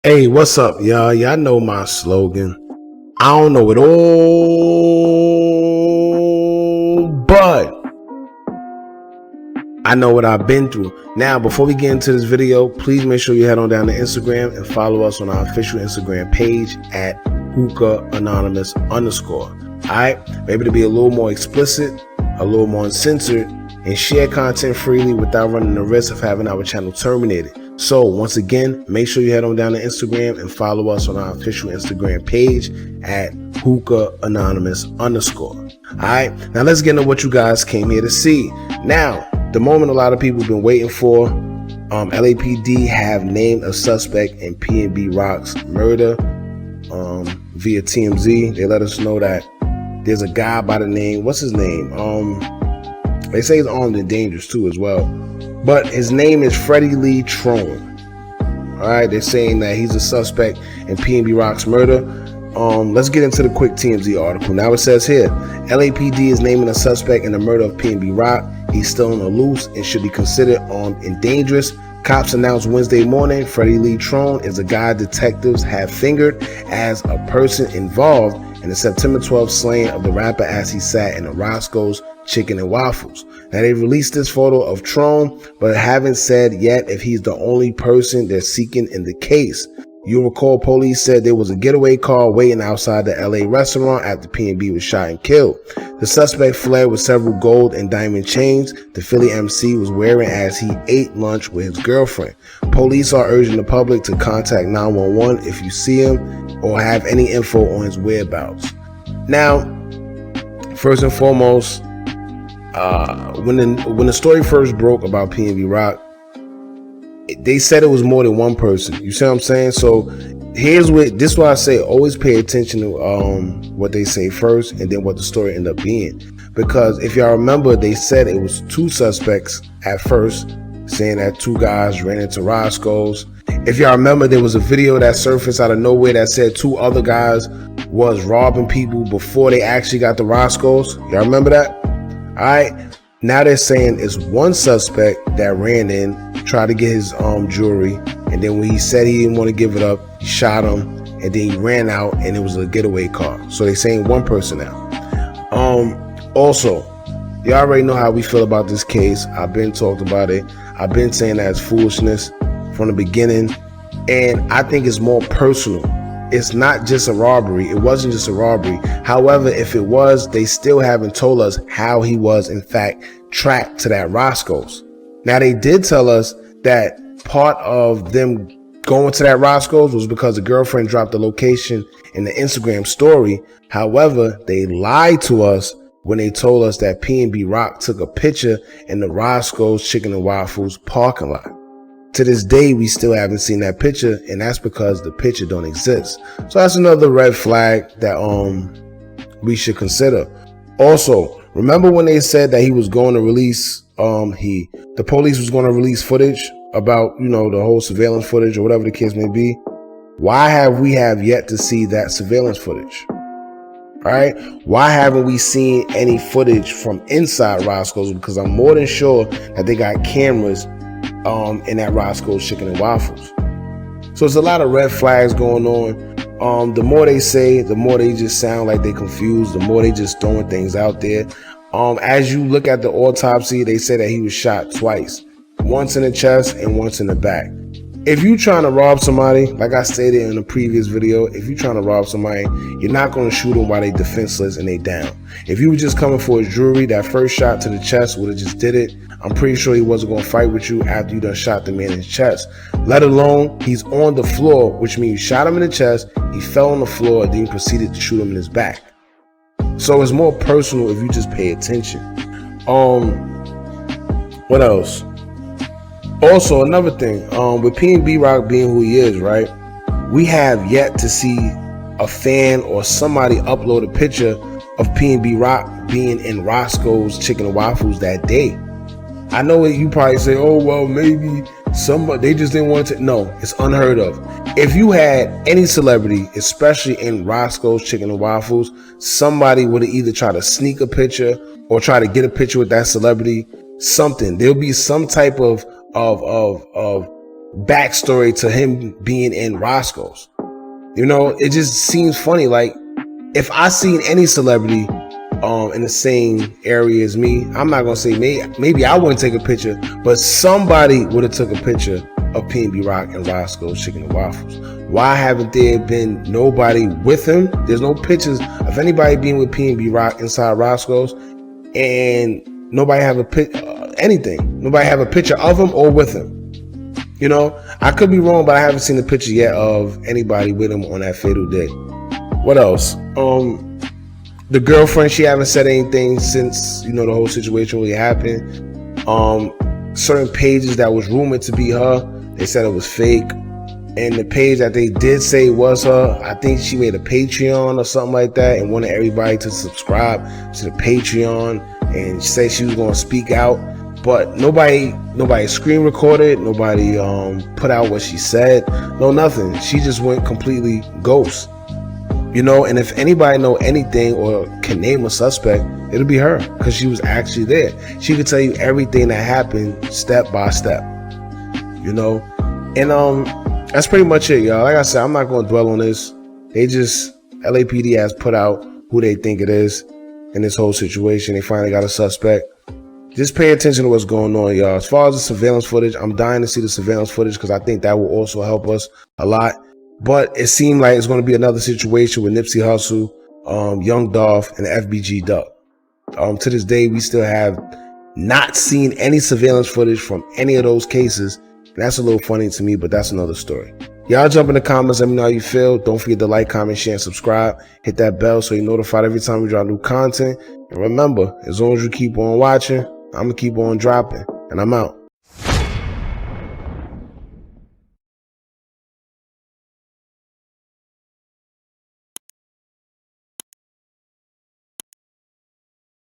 Hey, what's up, y'all? Y'all know my slogan. I don't know it all, but I know what I've been through. Now, before we get into this video, please make sure you head on down to Instagram and follow us on our official Instagram page at hookah_anonymous. Alright? Maybe to be a little more explicit, a little more uncensored, and share content freely without running the risk of having our channel terminated. So once again, make sure you head on down to Instagram and follow us on our official Instagram page at hookah_anonymous. Alright, now let's get into what you guys came here to see. Now, the moment a lot of people have been waiting for, LAPD have named a suspect in PNB Rock's murder via TMZ. They let us know that there's a guy by the name, what's his name? They say he's armed and dangerous too as well. But his name is Freddie Lee Trone. All right, they're saying that he's a suspect in PNB Rock's murder. Let's get into the quick TMZ article. Now it says here, LAPD is naming a suspect in the murder of PNB Rock. He's still on the loose and should be considered armed and dangerous. Cops announced Wednesday morning Freddie Lee Trone is a guy detectives have fingered as a person involved in the September 12th slaying of the rapper as he sat in a Roscoe's Chicken and Waffles. Now they released this photo of Trone, but haven't said yet if he's the only person they're seeking in the case. You'll recall police said there was a getaway car waiting outside the LA restaurant after PNB was shot and killed. The suspect fled with several gold and diamond chains the Philly MC was wearing as he ate lunch with his girlfriend. Police are urging the public to contact 911 if you see him or have any info on his whereabouts. Now, first and foremost, when the story first broke about PNB Rock, they said it was more than one person. You see what I'm saying? So this is why I say always pay attention to what they say first and then what the story ended up being. Because if y'all remember, they said it was two suspects at first, saying that two guys ran into Roscoe's. If y'all remember, there was a video that surfaced out of nowhere that said two other guys was robbing people before they actually got to Roscoe's. Y'all remember that? All right. Now they're saying it's one suspect that ran in, tried to get his jewelry, and then when he said he didn't want to give it up, he shot him, and then he ran out, and it was a getaway car. So they're saying one person now. Also, you already know how we feel about this case. I've been talked about it. I've been saying that it's foolishness from the beginning, and I think it's more personal. It's not just a robbery. It wasn't just a robbery. However, if it was, they still haven't told us how he was, in fact, tracked to that Roscoe's. Now, they did tell us that part of them going to that Roscoe's was because the girlfriend dropped the location in the Instagram story. However, they lied to us when they told us that PNB Rock took a picture in the Roscoe's Chicken and Waffles parking lot. To this day, we still haven't seen that picture, and that's because the picture don't exist. So that's another red flag that we should consider. Also, remember when they said that he was going to release the police was going to release footage about, the whole surveillance footage or whatever the case may be? Why have we yet to see that surveillance footage? All right, why haven't we seen any footage from inside Roscoe's? Because I'm more than sure that they got cameras in that Roscoe's Chicken and Waffles. So it's a lot of red flags going on. The more they say, the more they just sound like they confused, the more they just throwing things out there. As you look at the autopsy, they say that he was shot twice, once in the chest and once in the back. If you're trying to rob somebody, like I stated in a previous video, if you're trying to rob somebody, you're not going to shoot them while they defenseless and they down. If you were just coming for his jewelry, that first shot to the chest would have just did it. I'm pretty sure he wasn't going to fight with you after you done shot the man in his chest. Let alone he's on the floor, which means you shot him in the chest, he fell on the floor, and then you proceeded to shoot him in his back. So it's more personal if you just pay attention. What else? Also, another thing, with PNB Rock being who he is, right? We have yet to see a fan or somebody upload a picture of PNB Rock being in Roscoe's Chicken and Waffles that day. I know you probably say, oh, well, maybe somebody, they just didn't want to. No, it's unheard of. If you had any celebrity, especially in Roscoe's Chicken and Waffles, somebody would have either tried to sneak a picture or try to get a picture with that celebrity. Something. There'll be some type of backstory to him being in Roscoe's. You know, it just seems funny. Like, if I seen any celebrity in the same area as me, I'm not gonna say maybe I wouldn't take a picture, but somebody would have took a picture of PNB Rock and Roscoe's Chicken and Waffles. Why haven't there been nobody with him? There's no pictures of anybody being with PNB Rock inside Roscoe's, and nobody have anything. Nobody have a picture of him or with him. You know, I could be wrong, but I haven't seen a picture yet of anybody with him on that fatal day. What else? The girlfriend, she haven't said anything since, you know, the whole situation really happened. Certain pages that was rumored to be her, they said it was fake. And the page that they did say was her, I think she made a Patreon or something like that and wanted everybody to subscribe to the Patreon, and she said she was going to speak out. But nobody screen recorded, nobody put out what she said, no nothing. She just went completely ghost. You know, and if anybody know anything or can name a suspect, it'll be her, because she was actually there. She could tell you everything that happened step by step. You know, and that's pretty much it, y'all. Like I said, I'm not going to dwell on this. LAPD has put out who they think it is in this whole situation. They finally got a suspect. Just pay attention to what's going on, y'all. As far as the surveillance footage, I'm dying to see the surveillance footage because I think that will also help us a lot. But it seemed like it's going to be another situation with Nipsey Hussle, Young Dolph, and FBG Duck. To this day, we still have not seen any surveillance footage from any of those cases. And that's a little funny to me, but that's another story. Y'all jump in the comments, let me know how you feel. Don't forget to like, comment, share, and subscribe. Hit that bell so you're notified every time we drop new content. And remember, as long as you keep on watching, I'm going to keep on dropping. And I'm out.